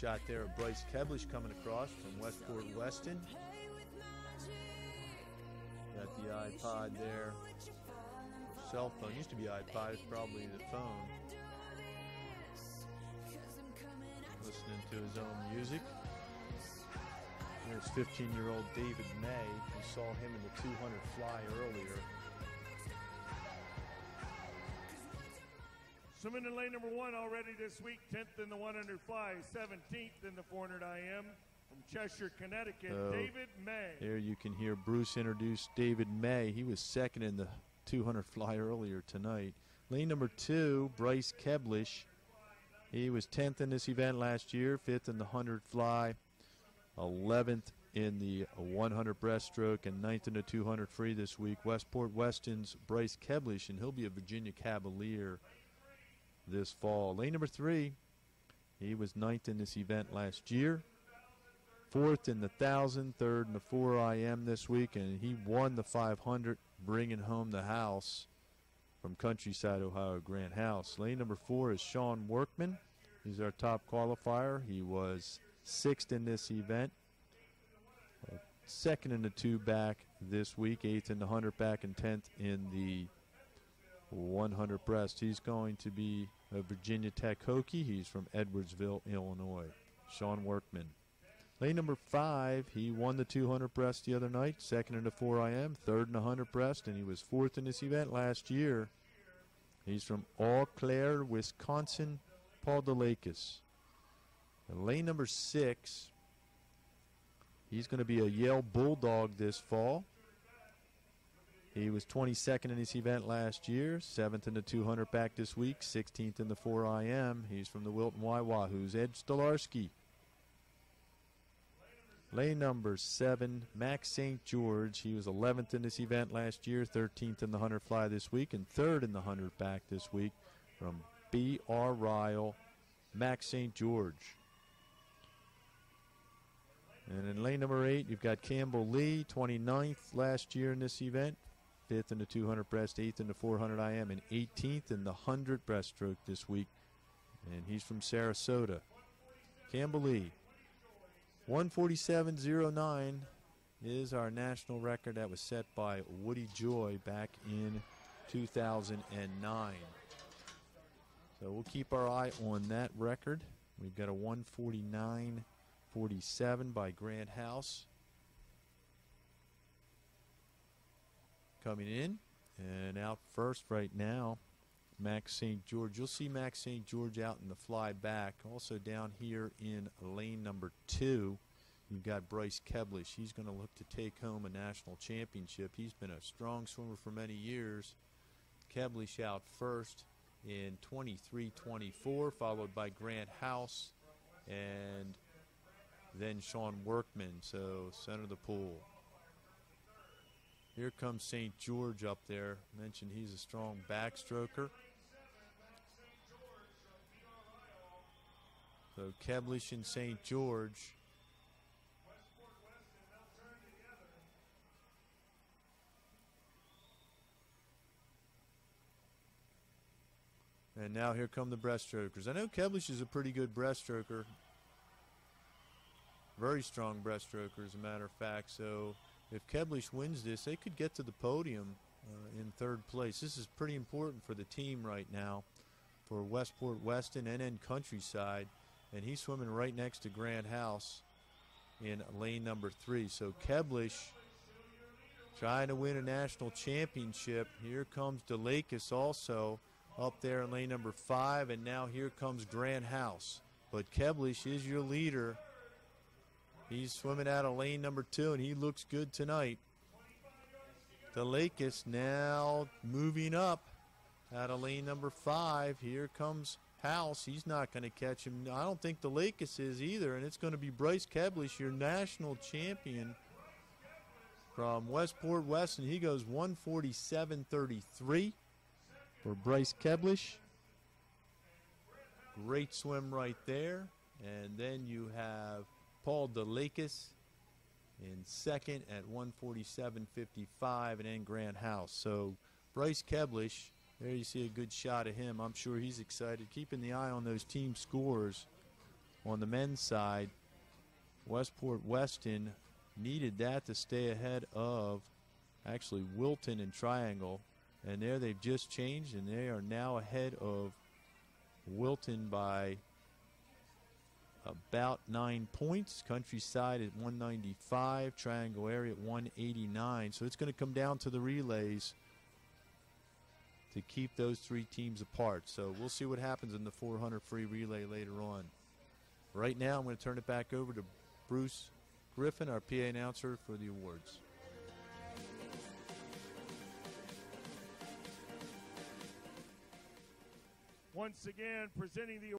shot there of Bryce Keblish coming across from Westport Weston. Got the iPod there. Cell phone. Used to be iPod. It's probably the phone. Listening to his own music. There's 15-year-old David May. We saw him in the 200 fly earlier. Swimming in lane number 1 already this week, 10th in the 100 fly, 17th in the 400 IM from Cheshire, Connecticut, David May. There you can hear Bruce introduce David May. He was second in the 200 fly earlier tonight. Lane number 2, Bryce Keblish. He was 10th in this event last year, 5th in the 100 fly, 11th in the 100 breaststroke, and 9th in the 200 free this week. Westport Weston's Bryce Keblish, and he'll be a Virginia Cavalier this fall. Lane number 3, he was 9th in this event last year, 4th in the 1,000, 3rd in the 4 IM this week, and he won the 500, bringing home the house from Countryside, Ohio, Grant House. Lane number 4 is Sean Workman. He's our top qualifier. He was 6th in this event, 2nd in the 2 back this week, 8th in the 100 back, and 10th in the 100 breast. He's going to be a Virginia Tech Hokie. He's from Edwardsville, Illinois. Sean Workman. Lane number 5, he won the 200 breast the other night, 2nd in the 4 IM, 3rd in the 100 breast, and he was 4th in this event last year. He's from Eau Claire, Wisconsin, Paul DeLakis. Lane number 6, he's going to be a Yale Bulldog this fall. He was 22nd in this event last year, 7th in the 200 back this week, 16th in the 4 IM. He's from the Wilton Y Wahoos. Ed Stolarski. Lane number 7, Max St. George. He was 11th in this event last year, 13th in the 100 fly this week, and 3rd in the 100 back this week from B.R. Ryle, Max St. George. And in lane number 8, you've got Campbell Lee, 29th last year in this event, 5th in the 200 breast, 8th in the 400 IM, and 18th in the 100 breaststroke this week. And he's from Sarasota. Campbell Lee. 147.09 is our national record that was set by Woody Joy back in 2009. So we'll keep our eye on that record. We've got a 149.47 by Grant House coming in. And out first right now, Max St. George. You'll see Max St. George out in the fly back. Also down here in lane number 2, you've got Bryce Keblish. He's going to look to take home a national championship. He's been a strong swimmer for many years. Keblish out first in 23.24, followed by Grant House and then Sean Workman. So center of the pool. Here comes St. George up there. Mentioned he's a strong backstroker. So Keblish and St. George. And now here come the breaststrokers. I know Keblish is a pretty good breaststroker. Very strong breaststroker, as a matter of fact. So if Keblish wins this, they could get to the podium in 3rd place. This is pretty important for the team right now, for Westport Weston and then Countryside. And he's swimming right next to Grant House in lane number 3. So Keblish trying to win a national championship. Here comes DeLakis also up there in lane number 5. And now here comes Grant House. But Keblish is your leader. He's swimming out of lane number 2, and he looks good tonight. DeLakis now moving up out of lane number 5. Here comes House. He's not going to catch him. I don't think DeLakis is either, and it's going to be Bryce Keblish, your national champion from Westport Weston. He goes 147.33 for Bryce Keblish. Great swim right there. And then you have Paul DeLakis in 2nd at 147.55, and then Grant House. So Bryce Keblish, there you see a good shot of him. I'm sure he's excited, keeping the eye on those team scores on the men's side. Westport Weston needed that to stay ahead of actually Wilton and Triangle. And there they've just changed, and they are now ahead of Wilton by about 9 points. Countryside at 195, Triangle area at 189. So it's going to come down to the relays to keep those three teams apart. So we'll see what happens in the 400 free relay later on. Right now, I'm going to turn it back over to Bruce Griffin, our PA announcer, for the awards. Once again, presenting the